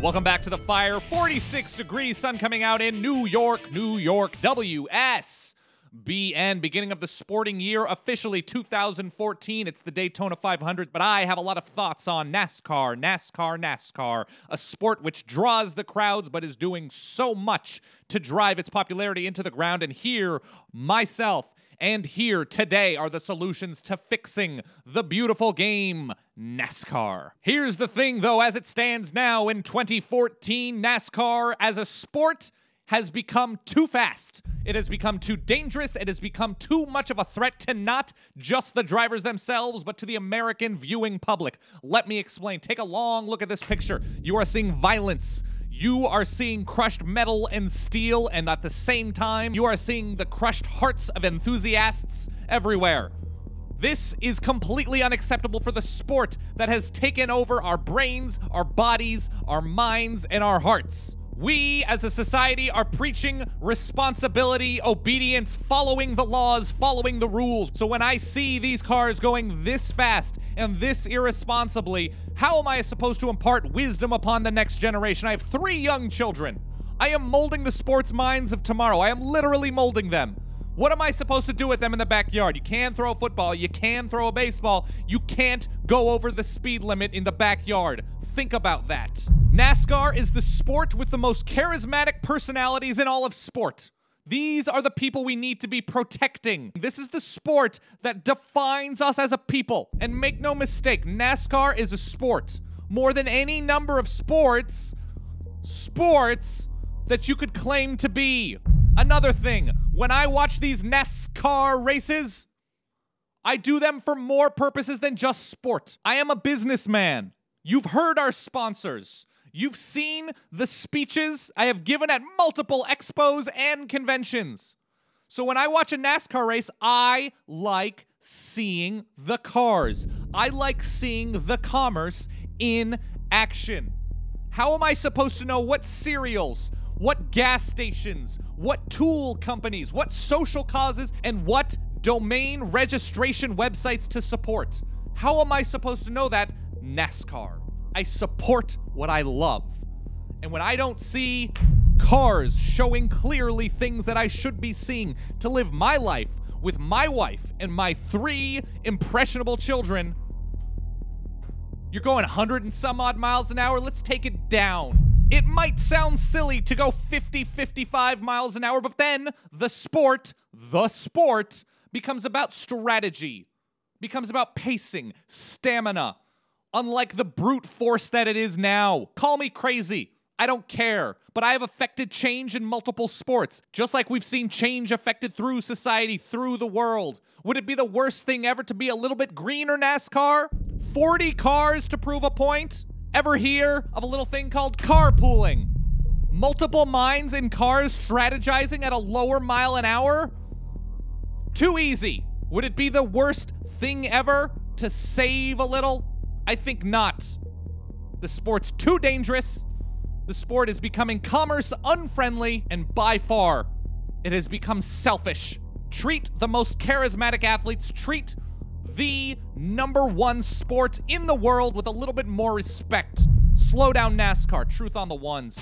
Welcome back to the fire. 46 degrees, sun coming out in New York, New York. WSBN, beginning of the sporting year, officially 2014. It's the Daytona 500, but I have a lot of thoughts on NASCAR, a sport which draws the crowds but is doing so much to drive its popularity into the ground. And here, myself, and here today are the solutions to fixing the beautiful game, NASCAR. Here's the thing, though, as it stands now in 2014, NASCAR as a sport has become too fast. It has become too dangerous. It has become too much of a threat to not just the drivers themselves, but to the American viewing public. Let me explain. Take a long look at this picture. You are seeing violence. You are seeing crushed metal and steel, and at the same time, you are seeing the crushed hearts of enthusiasts everywhere. This is completely unacceptable for the sport that has taken over our brains, our bodies, our minds, and our hearts. We, as a society, are preaching responsibility, obedience, following the laws, following the rules. So when I see these cars going this fast and this irresponsibly, how am I supposed to impart wisdom upon the next generation? I have 3 young children. I am molding the sports minds of tomorrow. I am literally molding them. What am I supposed to do with them in the backyard? You can throw a football. You can throw a baseball. You can't go over the speed limit in the backyard. Think about that. NASCAR is the sport with the most charismatic personalities in all of sport. These are the people we need to be protecting. This is the sport that defines us as a people. And make no mistake, NASCAR is a sport. More than any number of sports that you could claim to be. Another thing, when I watch these NASCAR races, I do them for more purposes than just sport. I am a businessman. You've heard our sponsors. You've seen the speeches I have given at multiple expos and conventions. So when I watch a NASCAR race, I like seeing the cars. I like seeing the commerce in action. How am I supposed to know what cereals, what gas stations, what tool companies, what social causes, and what domain registration websites to support? How am I supposed to know that? NASCAR. I support what I love. And when I don't see cars showing clearly things that I should be seeing to live my life with my wife and my 3 impressionable children, you're going 100 and some odd miles an hour. Let's take it down. It might sound silly to go 50, 55 miles an hour, but then the sport becomes about strategy, becomes about pacing, stamina, unlike the brute force that it is now. Call me crazy. I don't care, but I have affected change in multiple sports, just like we've seen change affected through society, through the world. Would it be the worst thing ever to be a little bit greener, NASCAR? 40 cars to prove a point? Ever hear of a little thing called carpooling? Multiple minds in cars strategizing at a lower mile an hour? Too easy. Would it be the worst thing ever to save a little? I think not. The sport's too dangerous. The sport is becoming commerce unfriendly, and by far, it has become selfish. Treat the most charismatic athletes, treat the #1 sport in the world with a little bit more respect. Slow down, NASCAR. Truth on the ones.